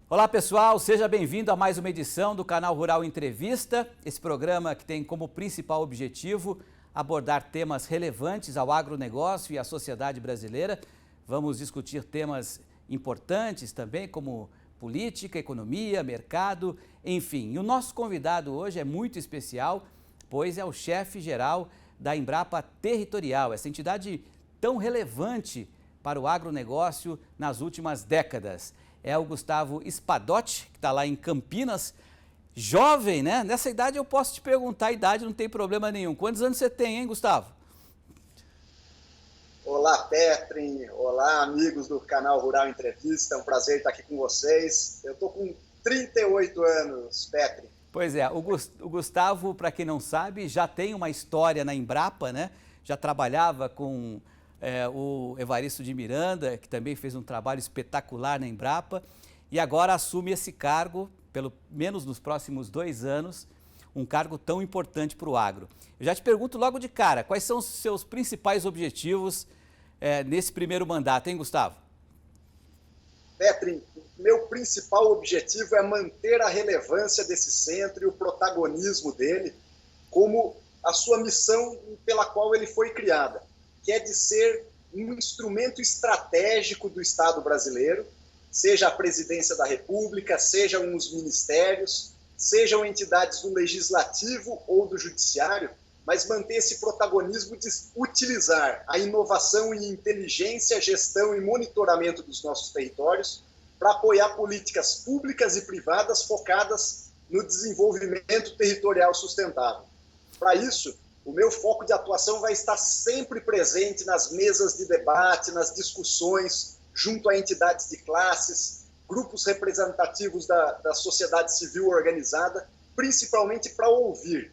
Olá pessoal, seja bem-vindo a mais uma edição do Canal Rural Entrevista, esse programa que tem como principal objetivo abordar temas relevantes ao agronegócio e à sociedade brasileira. Vamos discutir temas importantes também como política, economia, mercado, enfim. E o nosso convidado hoje é muito especial, pois é o chefe-geral da Embrapa Territorial, essa entidade tão relevante para o agronegócio nas últimas décadas. É o Gustavo Espadotti, que está lá em Campinas, jovem, né? Nessa idade eu posso te perguntar a idade, não tem problema nenhum. Quantos anos você tem, hein, Gustavo? Olá, Petrin. Olá, amigos do canal Rural Entrevista. É um prazer estar aqui com vocês. Eu estou com 38 anos, Petrin. Pois é, o Gustavo, para quem não sabe, já tem uma história na Embrapa, né? Já trabalhava com o Evaristo de Miranda, que também fez um trabalho espetacular na Embrapa, e agora assume esse cargo, pelo menos nos próximos 2 anos, um cargo tão importante para o agro. Eu já te pergunto logo de cara, quais são os seus principais objetivos nesse primeiro mandato, hein, Gustavo? Petrin, meu principal objetivo é manter a relevância desse centro e o protagonismo dele como a sua missão pela qual ele foi criado, que é de ser um instrumento estratégico do Estado brasileiro, seja a presidência da República, sejam os ministérios, sejam entidades do Legislativo ou do Judiciário, mas manter esse protagonismo de utilizar a inovação e inteligência, gestão e monitoramento dos nossos territórios para apoiar políticas públicas e privadas focadas no desenvolvimento territorial sustentável. Para isso, o meu foco de atuação vai estar sempre presente nas mesas de debate, nas discussões, junto a entidades de classes, grupos representativos da sociedade civil organizada, principalmente para ouvir,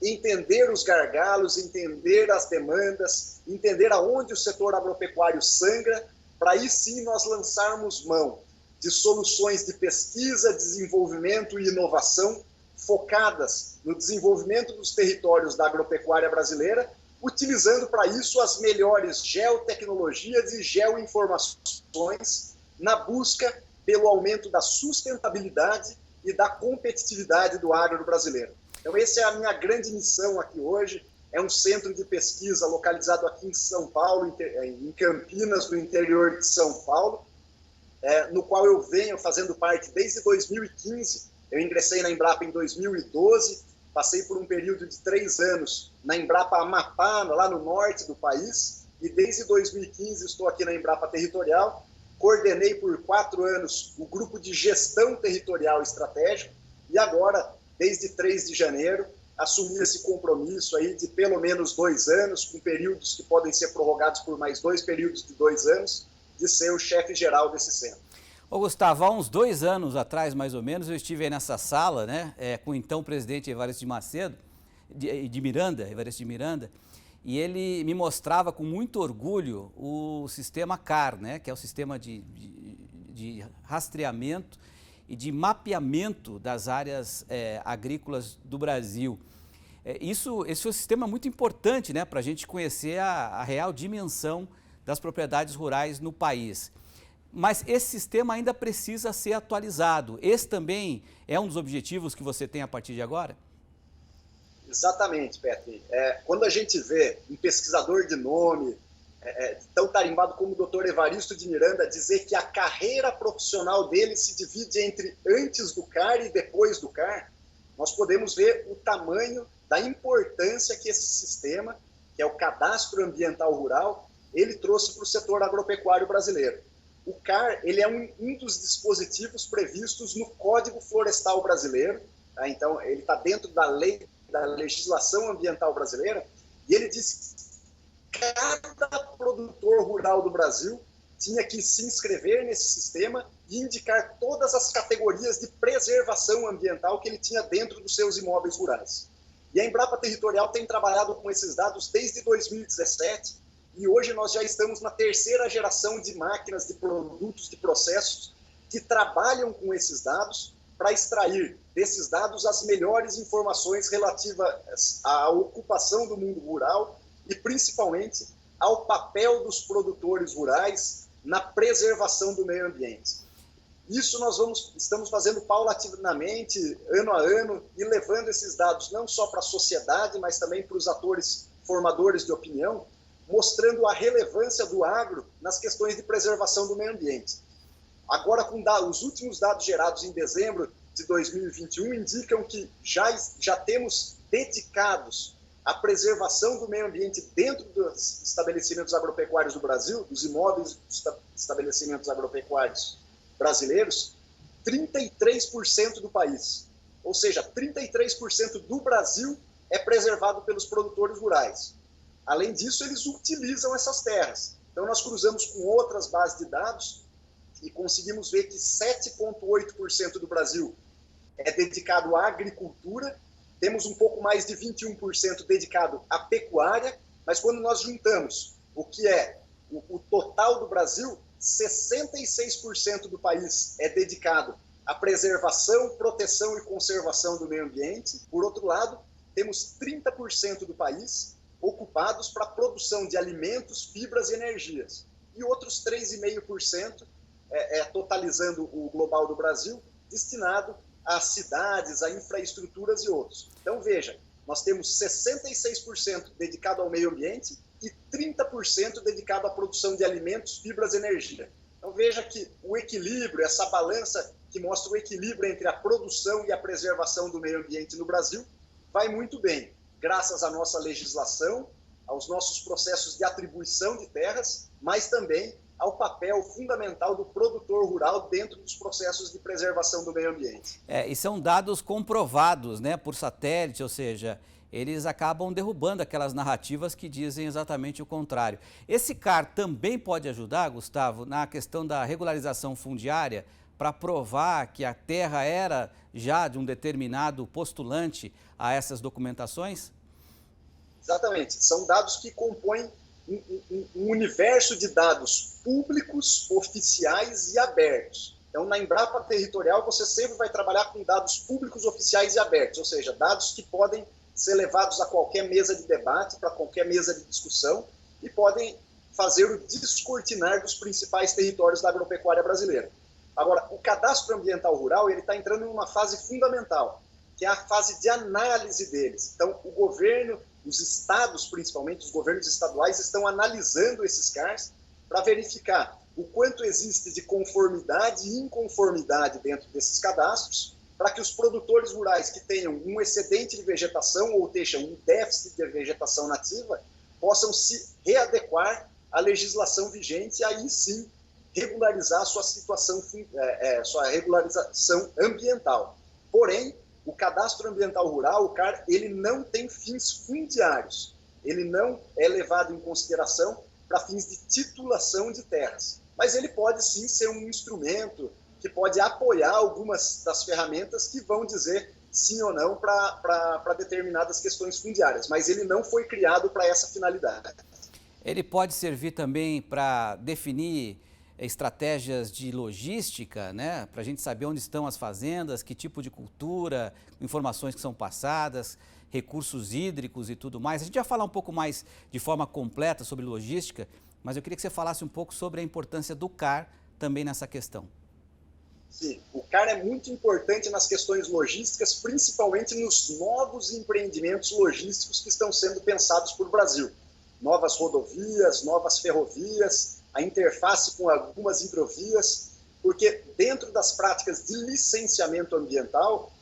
entender os gargalos, entender as demandas, entender aonde o setor agropecuário sangra, para aí sim nós lançarmos mão de soluções de pesquisa, desenvolvimento e inovação focadas no desenvolvimento dos territórios da agropecuária brasileira, utilizando para isso as melhores geotecnologias e geoinformações na busca pelo aumento da sustentabilidade e da competitividade do agro brasileiro. Então essa é a minha grande missão aqui hoje, é um centro de pesquisa localizado aqui em São Paulo, em Campinas, no interior de São Paulo, no qual eu venho fazendo parte desde 2015. Eu ingressei na Embrapa em 2012, passei por um período de 3 anos na Embrapa Amapá, lá no norte do país, e desde 2015 estou aqui na Embrapa Territorial. Coordenei por 4 anos o grupo de gestão territorial estratégico e agora, desde 3 de janeiro, assumi esse compromisso aí de pelo menos 2 anos, com períodos que podem ser prorrogados por mais 2 períodos de 2 anos, de ser o chefe-geral desse centro. Ô Gustavo, há uns 2 anos atrás, mais ou menos, eu estive aí nessa sala, né, com o então presidente Evaristo de Macedo, Evaristo de Miranda, e ele me mostrava com muito orgulho o sistema CAR, né, que é o sistema de rastreamento e de mapeamento das áreas agrícolas do Brasil. Esse é um sistema muito importante, né, para a gente conhecer a real dimensão das propriedades rurais no país. Mas esse sistema ainda precisa ser atualizado. Esse também é um dos objetivos que você tem a partir de agora? Exatamente, Petri. Quando a gente vê um pesquisador de nome, tão tarimbado como o Dr. Evaristo de Miranda, dizer que a carreira profissional dele se divide entre antes do CAR e depois do CAR, nós podemos ver o tamanho da importância que esse sistema, que é o Cadastro Ambiental Rural, ele trouxe para o setor agropecuário brasileiro. O CAR ele é um dos dispositivos previstos no Código Florestal Brasileiro, tá? Então ele está dentro da lei, da legislação ambiental brasileira, e ele diz que cada produtor rural do Brasil tinha que se inscrever nesse sistema e indicar todas as categorias de preservação ambiental que ele tinha dentro dos seus imóveis rurais. E a Embrapa Territorial tem trabalhado com esses dados desde 2017, e hoje nós já estamos na 3ª geração de máquinas, de produtos, de processos que trabalham com esses dados para extrair desses dados as melhores informações relativas à ocupação do mundo rural e principalmente ao papel dos produtores rurais na preservação do meio ambiente. Isso nós estamos fazendo paulatinamente, ano a ano, e levando esses dados não só para a sociedade, mas também para os atores formadores de opinião, mostrando a relevância do agro nas questões de preservação do meio ambiente. Agora, com os últimos dados gerados em dezembro de 2021 indicam que já temos dedicados à preservação do meio ambiente dentro dos estabelecimentos agropecuários do Brasil, dos imóveis dos estabelecimentos agropecuários brasileiros, 33% do país. Ou seja, 33% do Brasil é preservado pelos produtores rurais. Além disso, eles utilizam essas terras. Então, nós cruzamos com outras bases de dados e conseguimos ver que 7,8% do Brasil é dedicado à agricultura, temos um pouco mais de 21% dedicado à pecuária, mas quando nós juntamos o que é o total do Brasil, 66% do país é dedicado à preservação, proteção e conservação do meio ambiente. Por outro lado, temos 30% do país ocupados para a produção de alimentos, fibras e energias. E outros 3,5%, totalizando o global do Brasil, destinado a cidades, a infraestruturas e outros. Então, veja, nós temos 66% dedicado ao meio ambiente e 30% dedicado à produção de alimentos, fibras e energia. Então, veja que o equilíbrio, essa balança que mostra o equilíbrio entre a produção e a preservação do meio ambiente no Brasil, vai muito bem, graças à nossa legislação, aos nossos processos de atribuição de terras, mas também ao papel fundamental do produtor rural dentro dos processos de preservação do meio ambiente. E são dados comprovados, né, por satélite, ou seja, eles acabam derrubando aquelas narrativas que dizem exatamente o contrário. Esse CAR também pode ajudar, Gustavo, na questão da regularização fundiária, para provar que a terra era já de um determinado postulante a essas documentações? Exatamente, são dados que compõem um universo de dados públicos, oficiais e abertos. Então, na Embrapa Territorial, você sempre vai trabalhar com dados públicos, oficiais e abertos, ou seja, dados que podem ser levados a qualquer mesa de debate, para qualquer mesa de discussão, e podem fazer o descortinar dos principais territórios da agropecuária brasileira. Agora, o cadastro ambiental rural ele está entrando em uma fase fundamental, que é a fase de análise deles. Então, o governo, os estados, principalmente os governos estaduais, estão analisando esses CARs para verificar o quanto existe de conformidade e inconformidade dentro desses cadastros, para que os produtores rurais que tenham um excedente de vegetação ou tenham um déficit de vegetação nativa possam se readequar à legislação vigente e aí sim regularizar a sua situação, sua regularização ambiental. Porém, o cadastro ambiental rural, o CAR, ele não tem fins fundiários. Ele não é levado em consideração para fins de titulação de terras. Mas ele pode sim ser um instrumento que pode apoiar algumas das ferramentas que vão dizer sim ou não para determinadas questões fundiárias. Mas ele não foi criado para essa finalidade. Ele pode servir também para definir estratégias de logística, né? Para a gente saber onde estão as fazendas, que tipo de cultura, informações que são passadas, recursos hídricos e tudo mais. A gente vai falar um pouco mais de forma completa sobre logística, mas eu queria que você falasse um pouco sobre a importância do CAR também nessa questão. Sim, o CAR é muito importante nas questões logísticas, principalmente nos novos empreendimentos logísticos que estão sendo pensados por Brasil. Novas rodovias, novas ferrovias, a interface com algumas hidrovias, porque dentro das práticas de licenciamento ambiental,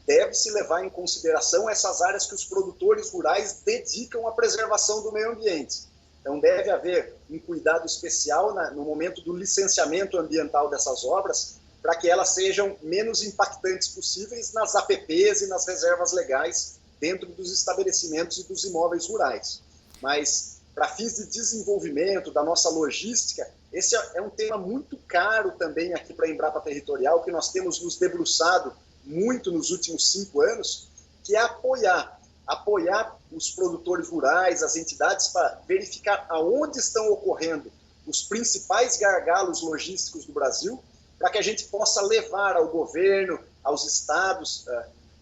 deve-se levar em consideração essas áreas que os produtores rurais dedicam à preservação do meio ambiente. Então deve haver um cuidado especial no momento do licenciamento ambiental dessas obras, para que elas sejam menos impactantes possíveis nas APPs e nas reservas legais dentro dos estabelecimentos e dos imóveis rurais. Mas para fins de desenvolvimento da nossa logística, esse é um tema muito caro também aqui para a Embrapa Territorial, que nós temos nos debruçado muito nos últimos 5 anos, que é apoiar os produtores rurais, as entidades, para verificar aonde estão ocorrendo os principais gargalos logísticos do Brasil, para que a gente possa levar ao governo, aos estados,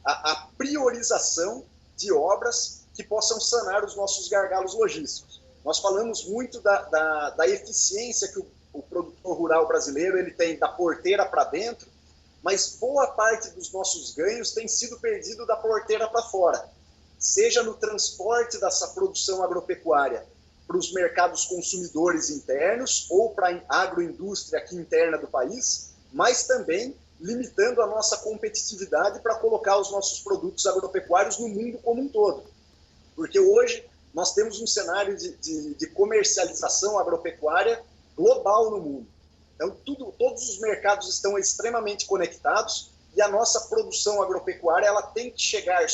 a priorização de obras que possam sanar os nossos gargalos logísticos. Nós falamos muito da eficiência que o o produtor rural brasileiro ele tem da porteira para dentro, mas boa parte dos nossos ganhos tem sido perdido da porteira para fora, seja no transporte dessa produção agropecuária para os mercados consumidores internos ou para a agroindústria aqui interna do país, mas também limitando a nossa competitividade para colocar os nossos produtos agropecuários no mundo como um todo. Porque hoje nós temos um cenário de comercialização agropecuária global no mundo. Então, todos os mercados estão extremamente conectados e a nossa produção agropecuária ela tem que chegar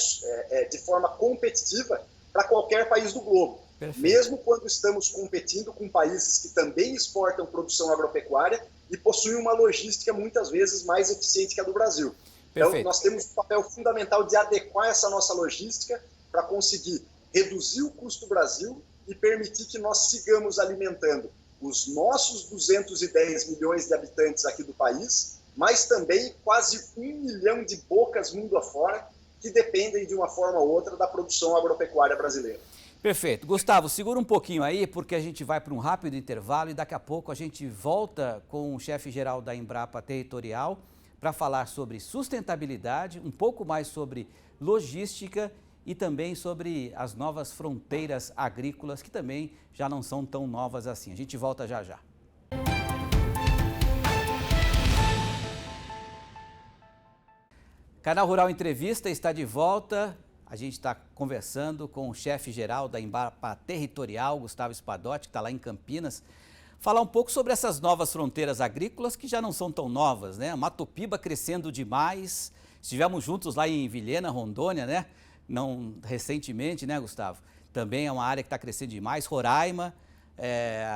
de forma competitiva para qualquer país do globo. Perfeito. Mesmo quando estamos competindo com países que também exportam produção agropecuária e possuem uma logística muitas vezes mais eficiente que a do Brasil. Perfeito. Então, nós temos um papel fundamental de adequar essa nossa logística para conseguir reduzir o custo do Brasil e permitir que nós sigamos alimentando os nossos 210 milhões de habitantes aqui do país, mas também quase 1 milhão de bocas mundo afora que dependem de uma forma ou outra da produção agropecuária brasileira. Perfeito. Gustavo, segura um pouquinho aí, porque a gente vai para um rápido intervalo e daqui a pouco a gente volta com o chefe-geral da Embrapa Territorial para falar sobre sustentabilidade, um pouco mais sobre logística e também sobre as novas fronteiras agrícolas, que também já não são tão novas assim. A gente volta já já. Canal Rural Entrevista está de volta. A gente está conversando com o chefe-geral da Embrapa Territorial, Gustavo Espadotti, que está lá em Campinas, falar um pouco sobre essas novas fronteiras agrícolas que já não são tão novas, né? Matopiba crescendo demais. Estivemos juntos lá em Vilhena, Rondônia, né? Não recentemente, né, Gustavo? Também é uma área que está crescendo demais. Roraima,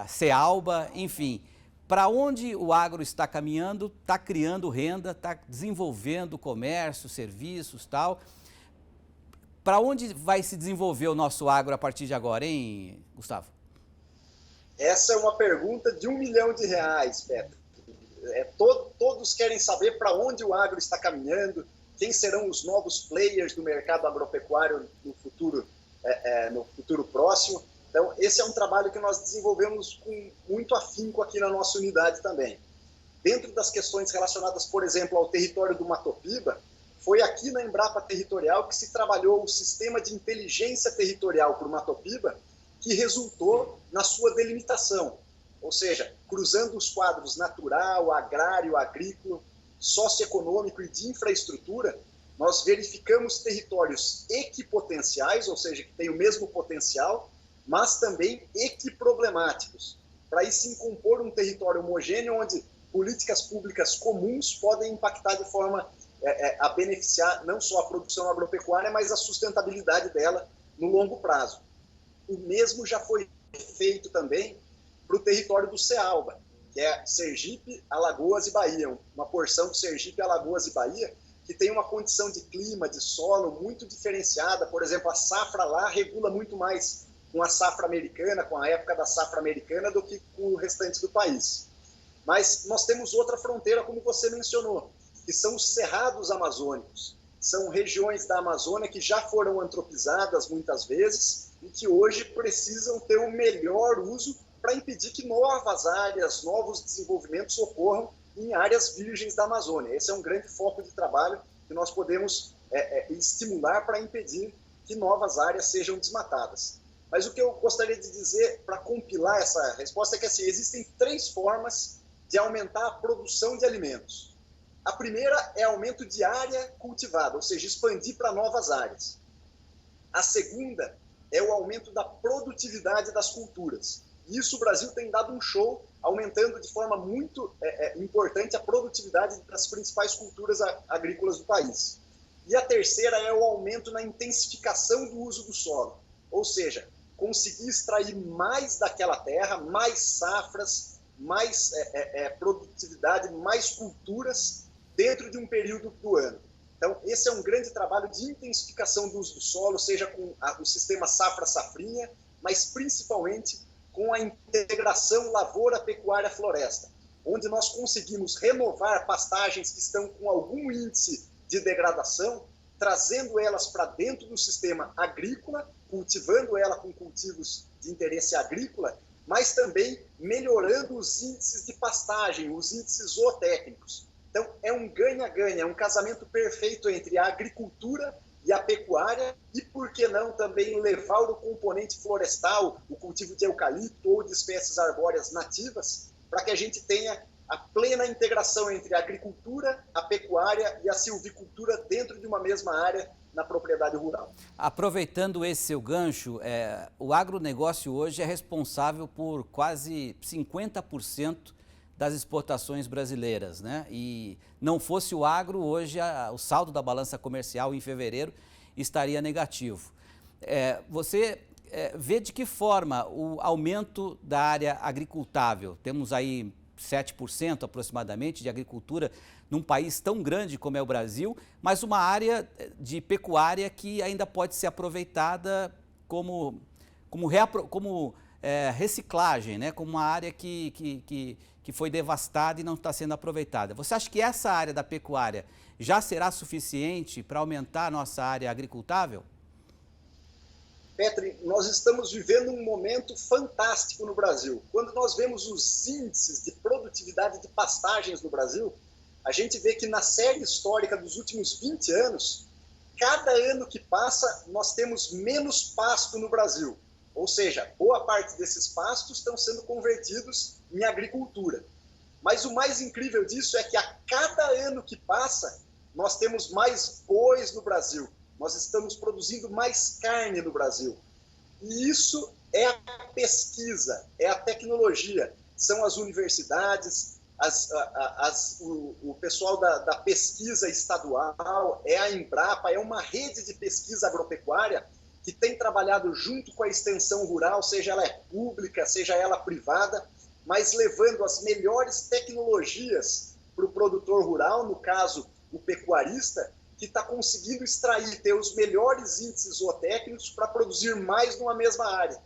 Cealba, enfim. Para onde o agro está caminhando, está criando renda, está desenvolvendo comércio, serviços, tal. Para onde vai se desenvolver o nosso agro a partir de agora, hein, Gustavo? Essa é uma pergunta de R$1 milhão, Petro. Todos querem saber para onde o agro está caminhando, quem serão os novos players do mercado agropecuário no futuro próximo. Então, esse é um trabalho que nós desenvolvemos com muito afinco aqui na nossa unidade também. Dentro das questões relacionadas, por exemplo, ao território do Matopiba, foi aqui na Embrapa Territorial que se trabalhou o sistema de inteligência territorial para o Matopiba, que resultou na sua delimitação, ou seja, cruzando os quadros natural, agrário, agrícola, socioeconômico e de infraestrutura, nós verificamos territórios equipotenciais, ou seja, que têm o mesmo potencial, mas também equiproblemáticos, para aí sim compor um território homogêneo onde políticas públicas comuns podem impactar de forma a beneficiar não só a produção agropecuária, mas a sustentabilidade dela no longo prazo. O mesmo já foi feito também para o território do Cealba, que é Sergipe, Alagoas e Bahia, uma porção de Sergipe, Alagoas e Bahia, que tem uma condição de clima, de solo muito diferenciada. Por exemplo, a safra lá regula muito mais com a safra americana, com a época da safra americana, do que com o restante do país. Mas nós temos outra fronteira, como você mencionou, que são os cerrados amazônicos. São regiões da Amazônia que já foram antropizadas muitas vezes e que hoje precisam ter um melhor uso para impedir que novas áreas, novos desenvolvimentos ocorram em áreas virgens da Amazônia. Esse é um grande foco de trabalho que nós podemos estimular para impedir que novas áreas sejam desmatadas. Mas o que eu gostaria de dizer para compilar essa resposta é que assim, existem 3 formas de aumentar a produção de alimentos. A primeira é aumento de área cultivada, ou seja, expandir para novas áreas. A segunda é o aumento da produtividade das culturas. E isso o Brasil tem dado um show, aumentando de forma muito importante a produtividade das principais culturas agrícolas do país. E a terceira é o aumento na intensificação do uso do solo, ou seja, conseguir extrair mais daquela terra, mais safras, mais produtividade, mais culturas dentro de um período do ano. Então, esse é um grande trabalho de intensificação do uso do solo, seja com o sistema safra-safrinha, mas principalmente com a integração lavoura-pecuária-floresta, onde nós conseguimos renovar pastagens que estão com algum índice de degradação, trazendo elas para dentro do sistema agrícola, cultivando ela com cultivos de interesse agrícola mas também melhorando os índices de pastagem, os índices zootécnicos. Então, é um ganha-ganha, é um casamento perfeito entre a agricultura e a pecuária, e por que não também levar o componente florestal, o cultivo de eucalipto ou de espécies arbóreas nativas, para que a gente tenha a plena integração entre a agricultura, a pecuária e a silvicultura dentro de uma mesma área na propriedade rural. Aproveitando esse seu gancho, o agronegócio hoje é responsável por quase 50% das exportações brasileiras, né? E não fosse o agro, hoje o saldo da balança comercial em fevereiro estaria negativo. Você vê de que forma o aumento da área agricultável? Temos aí 7% aproximadamente de agricultura num país tão grande como é o Brasil, mas uma área de pecuária que ainda pode ser aproveitada como reciclagem, né? Como uma área que foi devastada e não está sendo aproveitada. Você acha que essa área da pecuária já será suficiente para aumentar a nossa área agricultável? Petri, nós estamos vivendo um momento fantástico no Brasil. Quando nós vemos os índices de produtividade de pastagens no Brasil, a gente vê que na série histórica dos últimos 20 anos, cada ano que passa, nós temos menos pasto no Brasil. Ou seja, boa parte desses pastos estão sendo convertidos em agricultura. Mas o mais incrível disso é que a cada ano que passa, nós temos mais bois no Brasil. Nós estamos produzindo mais carne no Brasil. E isso é a pesquisa, é a tecnologia. São as universidades, o pessoal da pesquisa estadual, é a Embrapa, é uma rede de pesquisa agropecuária que tem trabalhado junto com a extensão rural, seja ela pública, seja ela privada, mas levando as melhores tecnologias para o produtor rural, no caso, o pecuarista, que está conseguindo extrair, ter os melhores índices zootécnicos para produzir mais numa mesma área.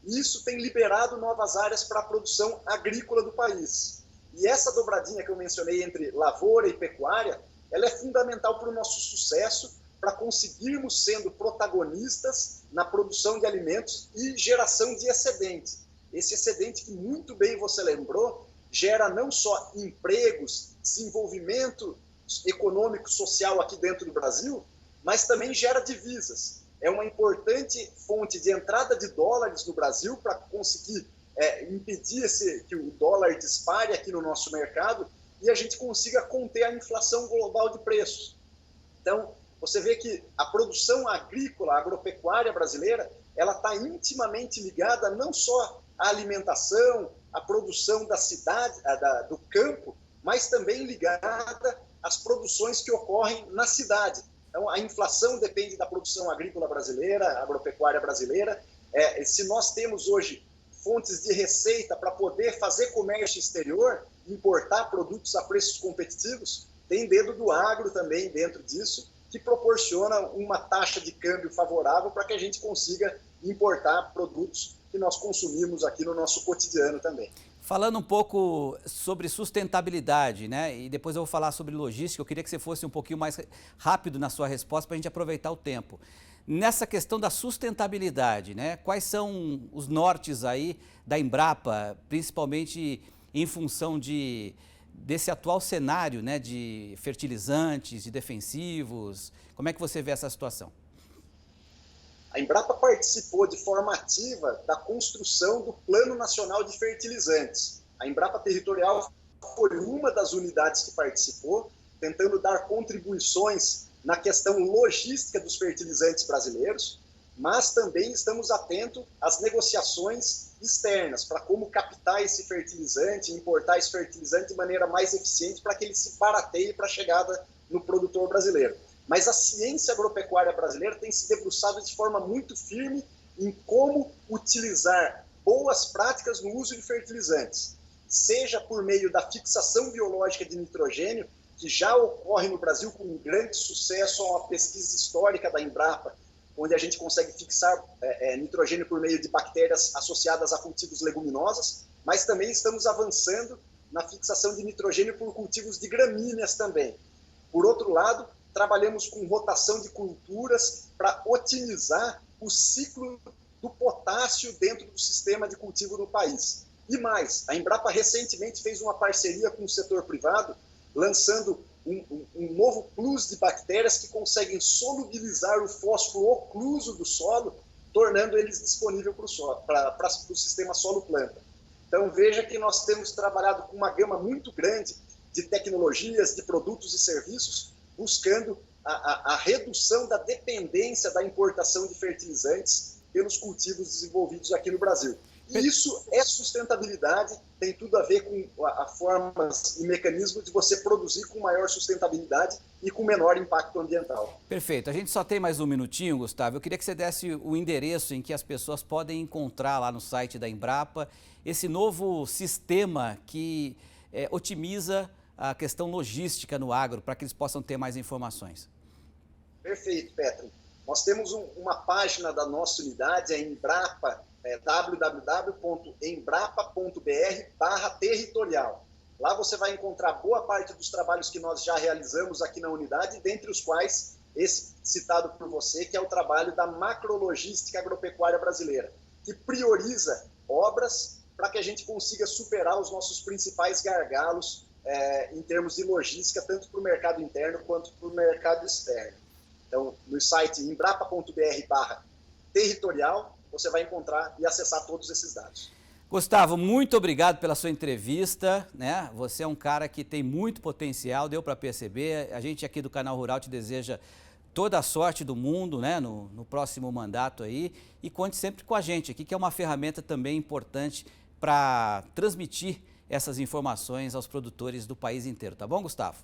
Isso tem liberado novas áreas para a produção agrícola do país. E essa dobradinha que eu mencionei entre lavoura e pecuária, ela é fundamental para o nosso sucesso, para conseguirmos sendo protagonistas na produção de alimentos e geração de excedente. Esse excedente que muito bem você lembrou, gera não só empregos, desenvolvimento econômico, social aqui dentro do Brasil, mas também gera divisas. É uma importante fonte de entrada de dólares no Brasil para conseguir impedir que o dólar dispare aqui no nosso mercado e a gente consiga conter a inflação global de preços. Então, você vê que a produção agrícola, agropecuária brasileira, ela está intimamente ligada não só à alimentação, à produção da cidade, do campo, mas também ligada às produções que ocorrem na cidade. Então, a inflação depende da produção agrícola brasileira, agropecuária brasileira. Se nós temos hoje fontes de receita para poder fazer comércio exterior, importar produtos a preços competitivos, tem dedo do agro também dentro disso, que proporciona uma taxa de câmbio favorável para que a gente consiga importar produtos que nós consumimos aqui no nosso cotidiano também. Falando um pouco sobre sustentabilidade, né? E depois eu vou falar sobre logística, eu queria que você fosse um pouquinho mais rápido na sua resposta para a gente aproveitar o tempo. Nessa questão da sustentabilidade, né? Quais são os nortes aí da Embrapa, principalmente em função desse atual cenário, né? De fertilizantes, de defensivos? Como é que você vê essa situação? A Embrapa participou de forma ativa da construção do Plano Nacional de Fertilizantes. A Embrapa Territorial foi uma das unidades que participou, tentando dar contribuições na questão logística dos fertilizantes brasileiros, mas também estamos atentos às negociações externas para como captar esse fertilizante, importar esse fertilizante de maneira mais eficiente para que ele se barateie para a chegada no produtor brasileiro. Mas a ciência agropecuária brasileira tem se debruçado de forma muito firme em como utilizar boas práticas no uso de fertilizantes, seja por meio da fixação biológica de nitrogênio, que já ocorre no Brasil com um grande sucesso, uma pesquisa histórica da Embrapa, onde a gente consegue fixar nitrogênio por meio de bactérias associadas a cultivos leguminosas, mas também estamos avançando na fixação de nitrogênio por cultivos de gramíneas também. Por outro lado, trabalhamos com rotação de culturas para otimizar o ciclo do potássio dentro do sistema de cultivo no país. E mais, a Embrapa recentemente fez uma parceria com o setor privado, lançando um novo plus de bactérias que conseguem solubilizar o fósforo ocluso do solo, tornando eles disponíveis para o sistema solo-planta. Então veja que nós temos trabalhado com uma gama muito grande de tecnologias, de produtos e serviços, buscando a redução da dependência da importação de fertilizantes pelos cultivos desenvolvidos aqui no Brasil. E isso é sustentabilidade, tem tudo a ver com a formas e mecanismos de você produzir com maior sustentabilidade e com menor impacto ambiental. Perfeito. A gente só tem mais um minutinho, Gustavo. Eu queria que você desse o endereço em que as pessoas podem encontrar lá no site da Embrapa esse novo sistema que otimiza a questão logística no agro, para que eles possam ter mais informações. Perfeito, Petro. Nós temos uma página da nossa unidade, a Embrapa, www.embrapa.br/territorial. Lá você vai encontrar boa parte dos trabalhos que nós já realizamos aqui na unidade, dentre os quais esse citado por você, que é o trabalho da macrologística agropecuária brasileira, que prioriza obras para que a gente consiga superar os nossos principais gargalos em termos de logística, tanto para o mercado interno quanto para o mercado externo. Então, no site embrapa.br/territorial, você vai encontrar e acessar todos esses dados. Gustavo, muito obrigado pela sua entrevista, né? Você é um cara que tem muito potencial, deu para perceber. A gente aqui do Canal Rural te deseja toda a sorte do mundo, né? No próximo mandato aí. E conte sempre com a gente aqui, que é uma ferramenta também importante para transmitir essas informações aos produtores do país inteiro. Tá bom, Gustavo?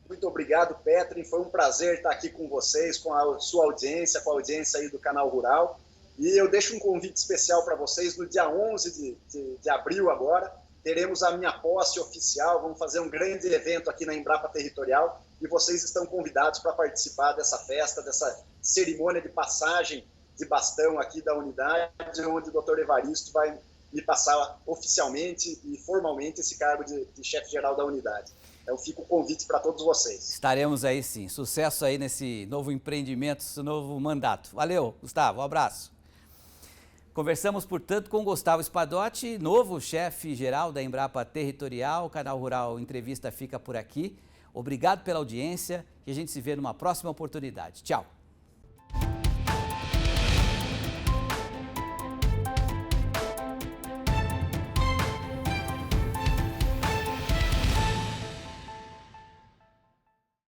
Muito obrigado, Petri. Foi um prazer estar aqui com vocês, com a sua audiência, com a audiência aí do Canal Rural. E eu deixo um convite especial para vocês. No dia 11 de abril agora, teremos a minha posse oficial. Vamos fazer um grande evento aqui na Embrapa Territorial. E vocês estão convidados para participar dessa festa, dessa cerimônia de passagem de bastão aqui da unidade, onde o Dr. Evaristo vai me passar oficialmente e formalmente esse cargo de chefe-geral da unidade. Então fica o convite para todos vocês. Estaremos aí sim. Sucesso aí nesse novo empreendimento, esse novo mandato. Valeu, Gustavo. Um abraço. Conversamos, portanto, com Gustavo Espadotti, novo chefe-geral da Embrapa Territorial. O Canal Rural Entrevista fica por aqui. Obrigado pela audiência e a gente se vê numa próxima oportunidade. Tchau.